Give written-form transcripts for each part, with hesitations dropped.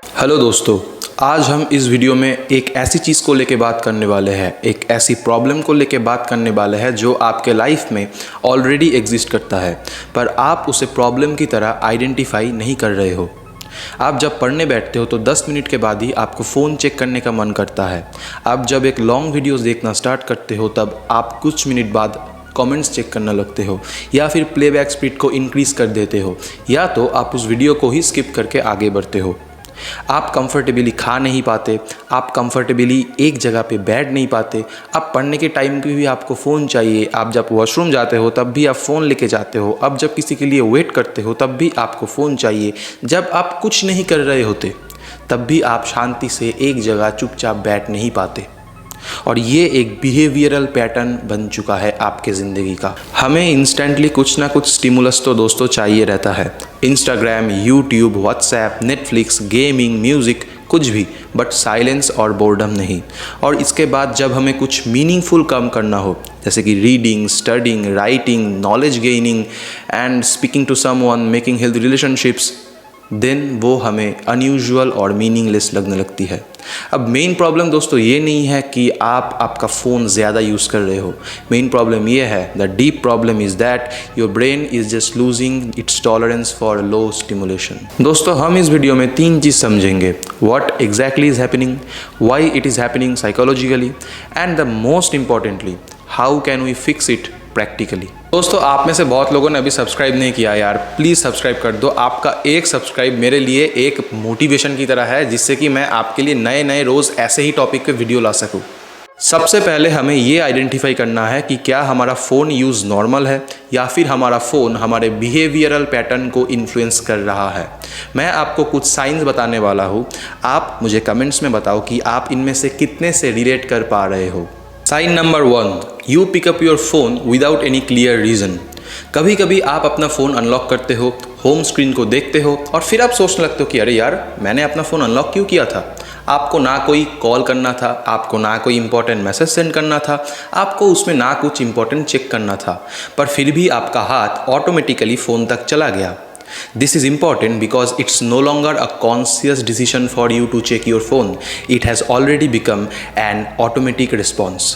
Hello दोस्तों, आज हम इस वीडियो में एक ऐसी चीज़ को लेके बात करने वाले हैं, एक ऐसी प्रॉब्लम को लेके बात करने वाले हैं जो आपके लाइफ में ऑलरेडी एग्जिस्ट करता है, पर आप उसे प्रॉब्लम की तरह आइडेंटिफाई नहीं कर रहे हो। आप जब पढ़ने बैठते हो तो 10 मिनट के बाद ही आपको फ़ोन चेक करने का मन करता है। आप जब एक लॉन्ग वीडियोस देखना स्टार्ट करते हो तब आप कुछ मिनट बाद कमेंट्स चेक करने लगते हो, या फिर प्लेबैक स्पीड को इंक्रीज़ कर देते हो, या तो आप उस वीडियो को ही स्किप करके आगे बढ़ते हो। आप कंफर्टेबली खा नहीं पाते, आप कंफर्टेबली एक जगह पे बैठ नहीं पाते, आप पढ़ने के टाइम पे भी आपको फ़ोन चाहिए, आप जब वॉशरूम जाते हो तब भी आप फ़ोन लेके जाते हो, अब जब किसी के लिए वेट करते हो तब भी आपको फ़ोन चाहिए, जब आप कुछ नहीं कर रहे होते तब भी आप शांति से एक जगह चुपचाप बैठ नहीं पाते। और ये एक बिहेवियरल पैटर्न बन चुका है आपके ज़िंदगी का। हमें इंस्टेंटली कुछ ना कुछ स्टिमुलस तो दोस्तों चाहिए रहता है। Instagram, YouTube, WhatsApp, Netflix, gaming, music, कुछ भी, बट साइलेंस और बोर्डम नहीं। और इसके बाद जब हमें कुछ मीनिंगफुल काम करना हो, जैसे कि reading, studying, writing, knowledge gaining and speaking to someone, making healthy relationships, then वो हमें अनयूजुअल और मीनिंगलेस लगने लगती है। अब मेन प्रॉब्लम दोस्तों ये नहीं है कि आप आपका फ़ोन ज़्यादा यूज़ कर रहे हो। मेन प्रॉब्लम ये है, the deep problem is that your brain is just losing its tolerance for low stimulation. दोस्तों, हम इस वीडियो में 3 चीज़ समझेंगे: what exactly is happening, why it is happening psychologically, and the most importantly how can we fix it practically. दोस्तों, आप में से बहुत लोगों ने अभी सब्सक्राइब नहीं किया यार, प्लीज़ सब्सक्राइब कर दो। आपका एक सब्सक्राइब मेरे लिए एक मोटिवेशन की तरह है, जिससे कि मैं आपके लिए नए नए रोज़ ऐसे ही टॉपिक पे वीडियो ला सकूं। सबसे पहले हमें ये आइडेंटिफाई करना है कि क्या हमारा फ़ोन यूज़ नॉर्मल है या फिर हमारा फ़ोन हमारे बिहेवियरल पैटर्न को इन्फ्लुएंस कर रहा है। मैं आपको कुछ साइंस बताने वाला हूँ, आप मुझे कमेंट्स में बताओ कि आप इनमें से कितने से रिलेट कर पा रहे हो। Sign number 1, you pick up your phone without any clear reason. कभी कभी आप अपना फ़ोन अनलॉक करते हो, होम स्क्रीन को देखते हो और फिर आप सोचने लगते हो कि अरे यार, मैंने अपना फ़ोन अनलॉक क्यों किया था। आपको ना कोई कॉल करना था, आपको ना कोई इंपॉर्टेंट मैसेज सेंड करना था, आपको उसमें ना कुछ इंपॉर्टेंट चेक करना था, पर फिर भी आपका हाथ ऑटोमेटिकली फ़ोन तक चला गया। This is important because it's no longer a conscious decision for you to check your phone. It has already become an automatic response.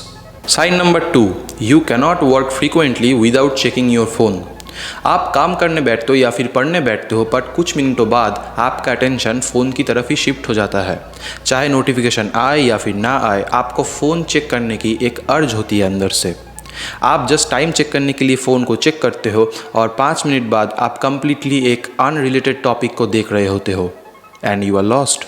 Sign number 2, you cannot work frequently without checking your phone. आप काम करने बैठते हो या फिर पढ़ने बैठते हो, पर कुछ मिनटों बाद आपका अटेंशन फ़ोन की तरफ ही शिफ्ट हो जाता है। चाहे नोटिफिकेशन आए या फिर ना आए, आपको फ़ोन चेक करने की एक अर्ज होती है अंदर से। आप जस्ट टाइम चेक करने के लिए फ़ोन को चेक करते हो और 5 मिनट बाद आप कंप्लीटली एक अनरिलेटेड टॉपिक को देख रहे होते हो, and you are lost.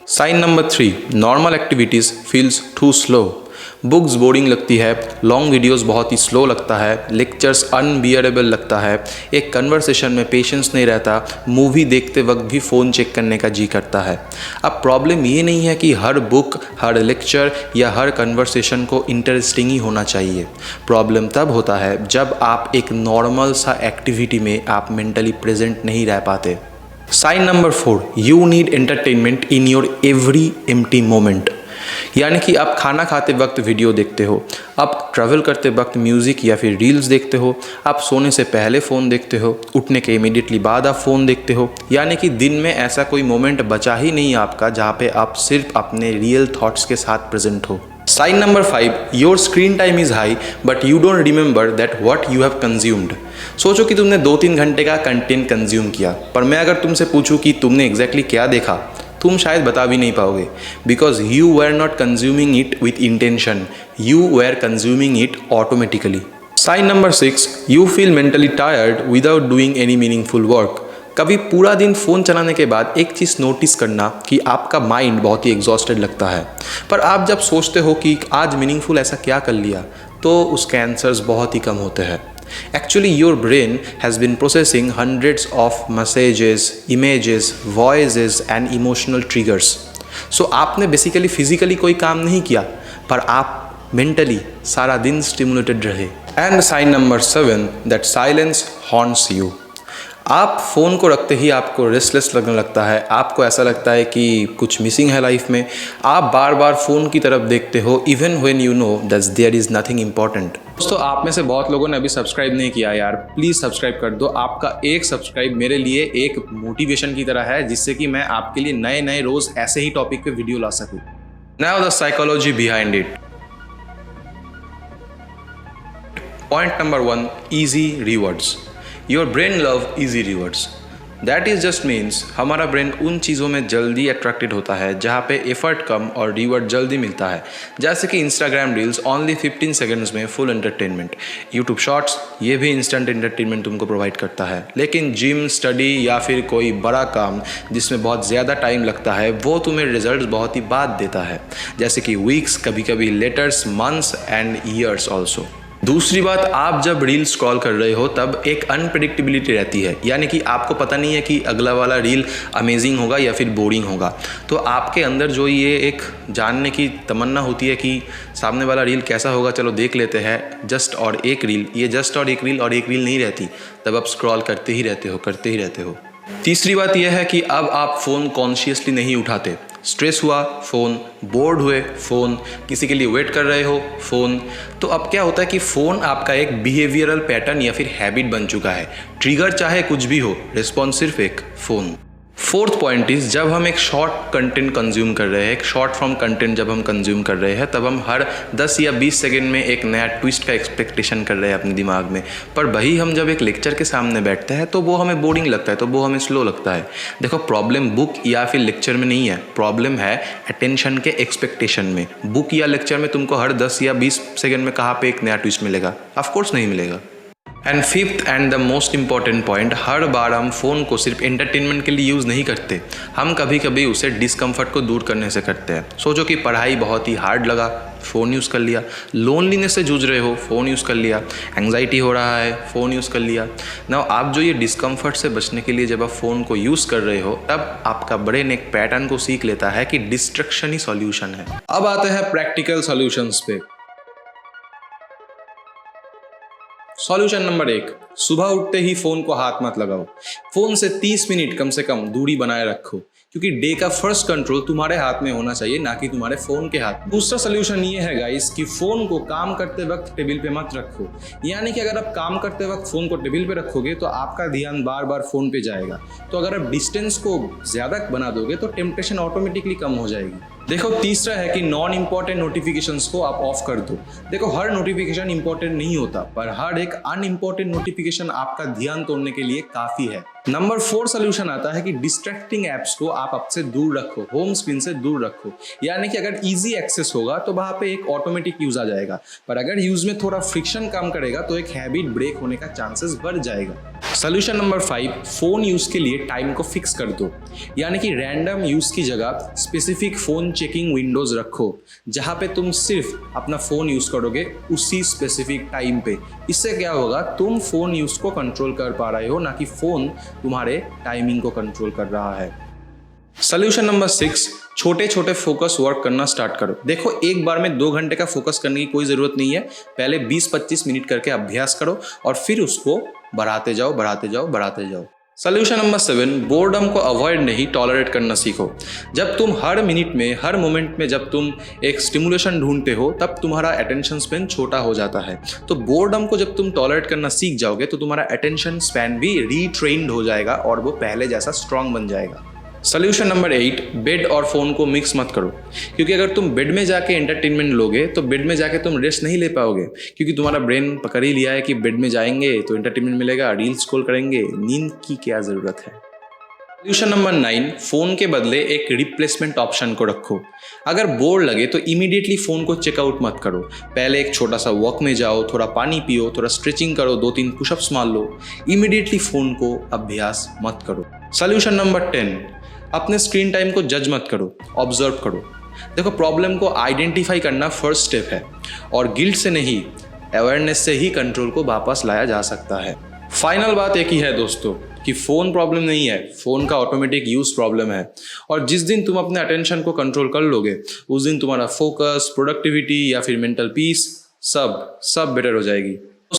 Sign number 3, normal activities feels too slow. Books boring लगती है, लॉन्ग वीडियोस बहुत ही स्लो लगता है, लेक्चर्स अनबियरेबल लगता है, एक कन्वर्सेशन में पेशेंस नहीं रहता, मूवी देखते वक्त भी फ़ोन चेक करने का जी करता है। अब प्रॉब्लम ये नहीं है कि हर बुक, हर लेक्चर या हर कन्वर्सेशन को इंटरेस्टिंग ही होना चाहिए। प्रॉब्लम तब होता है जब आप एक नॉर्मल सा एक्टिविटी में आप मेंटली प्रेजेंट नहीं रह पाते। Sign number 4, you need entertainment in your every empty moment. यानी कि आप खाना खाते वक्त वीडियो देखते हो, आप ट्रैवल करते वक्त म्यूज़िक या फिर रील्स देखते हो, आप सोने से पहले फ़ोन देखते हो, उठने के इमीडिएटली बाद आप फ़ोन देखते हो। यानी कि दिन में ऐसा कोई मोमेंट बचा ही नहीं आपका जहाँ पे आप सिर्फ अपने रियल थॉट्स के साथ प्रेजेंट हो। Sign number 5, your screen time is high but you don't remember that what you have consumed. सोचो कि तुमने 2-3 घंटे का कंटेंट कंज्यूम किया, पर मैं अगर तुमसे पूछूं कि तुमने एग्जैक्टली क्या देखा, तुम शायद बता भी नहीं पाओगे, because you were not consuming it with intention, you were consuming it automatically. Sign number 6, you feel mentally tired without doing any meaningful work. कभी पूरा दिन फ़ोन चलाने के बाद एक चीज़ नोटिस करना कि आपका माइंड बहुत ही एग्जॉस्टेड लगता है, पर आप जब सोचते हो कि आज मीनिंगफुल ऐसा क्या कर लिया, तो उसके आंसर्स बहुत ही कम होते हैं। Actually, your brain has been processing hundreds of messages, images, voices and emotional triggers. So आपने बेसिकली फिजिकली कोई काम नहीं किया, पर आप मेंटली सारा दिन स्टिमुलेटेड रहे। And sign number 7, that silence haunts you. आप फ़ोन को रखते ही आपको रेस्टलेस लगने लगता है, आपको ऐसा लगता है कि कुछ मिसिंग है लाइफ में। आप बार बार फ़ोन की तरफ देखते हो even when you know that there is nothing important. दोस्तों, आप में से बहुत लोगों ने अभी सब्सक्राइब नहीं किया यार, प्लीज़ सब्सक्राइब कर दो। आपका एक सब्सक्राइब मेरे लिए एक मोटिवेशन की तरह है, जिससे कि मैं आपके लिए नए नए रोज़ ऐसे ही टॉपिक पे वीडियो ला सकूँ। Now the psychology behind it. Point number 1, easy rewards. Your brain love easy rewards. That is just means हमारा ब्रेन उन चीज़ों में जल्दी अट्रैक्टेड होता है जहाँ पे एफर्ट कम और रिवॉर्ड जल्दी मिलता है। जैसे कि इंस्टाग्राम रील्स ओनली 15 सेकंड्स में फुल एंटरटेनमेंट, यूट्यूब शॉर्ट्स ये भी इंस्टेंट एंटरटेनमेंट तुमको प्रोवाइड करता है। लेकिन जिम, स्टडी या फिर कोई बड़ा काम जिसमें बहुत ज़्यादा टाइम लगता है वो तुम्हें रिजल्ट बहुत ही बाद देता है, जैसे कि वीक्स, कभी कभी letters, months and years also. दूसरी बात, आप जब रील स्क्रॉल कर रहे हो तब एक अनप्रेडिक्टेबिलिटी रहती है, यानी कि आपको पता नहीं है कि अगला वाला रील अमेजिंग होगा या फिर बोरिंग होगा। तो आपके अंदर जो ये एक जानने की तमन्ना होती है कि सामने वाला रील कैसा होगा, चलो देख लेते हैं। जस्ट और एक रील, ये जस्ट और एक रील नहीं रहती, तब आप स्क्रॉल करते ही रहते हो। तीसरी बात यह है कि अब आप फ़ोन कॉन्शियसली नहीं उठाते। स्ट्रेस हुआ फ़ोन, बोर्ड हुए फ़ोन, किसी के लिए वेट कर रहे हो फ़ोन। तो अब क्या होता है कि फ़ोन आपका एक बिहेवियरल पैटर्न या फिर हैबिट बन चुका है। ट्रिगर चाहे कुछ भी हो, रिस्पॉन्स सिर्फ एक फ़ोन। फोर्थ पॉइंट इज़, जब हम एक शॉर्ट कंटेंट कंज्यूम कर रहे हैं, एक शॉर्ट फॉर्म कंटेंट जब हम कंज्यूम कर रहे हैं, तब हम हर 10 या 20 सेकंड में एक नया ट्विस्ट का एक्सपेक्टेशन कर रहे हैं अपने दिमाग में। पर वही हम जब एक लेक्चर के सामने बैठते हैं तो वो हमें बोरिंग लगता है, तो वो हमें स्लो लगता है। देखो, प्रॉब्लम बुक या फिर लेक्चर में नहीं है, प्रॉब्लम है अटेंशन के एक्सपेक्टेशन में। बुक या लेक्चर में तुमको हर 10 या 20 सेकंड में कहाँ पे एक नया ट्विस्ट मिलेगा? ऑफकोर्स नहीं मिलेगा। And fifth and the most important point, हर बार हम फ़ोन को सिर्फ एंटरटेनमेंट के लिए यूज़ नहीं करते, हम कभी कभी उसे डिस्कम्फर्ट को दूर करने से करते हैं। सोचो कि पढ़ाई बहुत ही हार्ड लगा, फ़ोन यूज़ कर लिया। लोनलीनेस से जूझ रहे हो, फ़ोन यूज़ कर लिया। एंग्जाइटी हो रहा है, फ़ोन यूज़ कर लिया। नाउ आप जो ये डिस्कम्फर्ट से बचने के लिए जब आप फ़ोन को यूज़ कर रहे हो, तब आपका ब्रेन एक पैटर्न को सीख लेता है कि डिस्ट्रैक्शन ही सॉल्यूशन है। अब आते हैं प्रैक्टिकल सॉल्यूशंस पे। सॉल्यूशन नंबर 1, सुबह उठते ही फ़ोन को हाथ मत लगाओ। फ़ोन से 30 मिनट कम से कम दूरी बनाए रखो, क्योंकि डे का फर्स्ट कंट्रोल तुम्हारे हाथ में होना चाहिए, ना कि तुम्हारे फ़ोन के हाथ में। दूसरा सोल्यूशन ये है गाइस कि फ़ोन को काम करते वक्त टेबल पे मत रखो। यानी कि अगर आप काम करते वक्त फ़ोन को टेबल पे रखोगे तो आपका ध्यान बार बार फ़ोन पे जाएगा। तो अगर आप डिस्टेंस को ज़्यादा बना दोगे तो टेम्पटेशन ऑटोमेटिकली कम हो जाएगी। देखो, तीसरा है कि नॉन इंपॉर्टेंट नोटिफिकेशंस को आप ऑफ कर दो। देखो, हर नोटिफिकेशन इंपॉर्टेंट नहीं होता, पर हर एक अनइम्पॉर्टेंट नोटिफिकेशन आपका ध्यान तोड़ने के लिए काफ़ी है। नंबर 4 सोल्यूशन आता है कि डिस्ट्रैक्टिंग एप्स को आप आपसे दूर रखो, होम स्क्रीन से दूर रखो। यानी कि अगर इजी एक्सेस होगा तो वहाँ पे एक ऑटोमेटिक यूज आ जाएगा, पर अगर यूज में थोड़ा फ्रिक्शन काम करेगा तो एक हैबिट ब्रेक होने का चांसेस बढ़ जाएगा। सोल्यूशन नंबर 5, फ़ोन यूज़ के लिए टाइम को फिक्स कर दो। यानी कि रैंडम यूज़ की जगह स्पेसिफिक फ़ोन चेकिंग विंडोज़ रखो, जहाँ पे तुम सिर्फ अपना फ़ोन यूज़ करोगे उसी स्पेसिफिक टाइम पे। इससे क्या होगा, तुम फ़ोन यूज़ को कंट्रोल कर पा रहे हो, ना कि फ़ोन तुम्हारे टाइमिंग को कंट्रोल कर रहा है। सोल्यूशन नंबर 6, छोटे छोटे फोकस वर्क करना स्टार्ट करो। देखो, एक बार में 2 घंटे का फोकस करने की कोई ज़रूरत नहीं है। पहले 20-25 मिनट करके अभ्यास करो और फिर उसको बढ़ाते जाओ। सोल्यूशन नंबर 7, बोर्डम को अवॉइड नहीं, टॉलरेट करना सीखो। जब तुम हर मिनट में, हर मोमेंट में जब तुम एक स्टिमुलेशन ढूंढते हो, तब तुम्हारा अटेंशन स्पैन छोटा हो जाता है। तो बोर्डम को जब तुम टॉलरेट करना सीख जाओगे तो तुम्हारा अटेंशन स्पैन भी रीट्रेन्ड हो जाएगा और वो पहले जैसा स्ट्रांग बन जाएगा। सोल्यूशन नंबर 8, बेड और फ़ोन को मिक्स मत करो। क्योंकि अगर तुम बेड में जाके एंटरटेनमेंट लोगे तो बेड में जाके तुम रेस्ट नहीं ले पाओगे, क्योंकि तुम्हारा ब्रेन पकड़ ही लिया है कि बेड में जाएंगे तो एंटरटेनमेंट मिलेगा, रील स्क्रॉल करेंगे, नींद की क्या ज़रूरत है। सोल्यूशन नंबर 9, फ़ोन के बदले एक रिप्लेसमेंट ऑप्शन को रखो। अगर बोर लगे तो इमीडिएटली फ़ोन को चेकआउट मत करो। पहले एक छोटा सा वॉक में जाओ, थोड़ा पानी पियो, थोड़ा स्ट्रेचिंग करो, 2-3 पुशअप्स मार लो। इमीडिएटली फ़ोन को अभ्यास मत करो। सोल्यूशन नंबर 10, अपने स्क्रीन टाइम को जज मत करो, ऑब्जर्व करो। देखो, प्रॉब्लम को आइडेंटिफाई करना फर्स्ट स्टेप है और गिल्ट से नहीं, अवेयरनेस से ही कंट्रोल को वापस लाया जा सकता है। फाइनल बात एक ही है दोस्तों कि फ़ोन प्रॉब्लम नहीं है, फ़ोन का ऑटोमेटिक यूज़ प्रॉब्लम है। और जिस दिन तुम अपने अटेंशन को कंट्रोल कर लोगे, उस दिन तुम्हारा फोकस, प्रोडक्टिविटी या फिर मेंटल पीस सब बेटर हो जाएगी।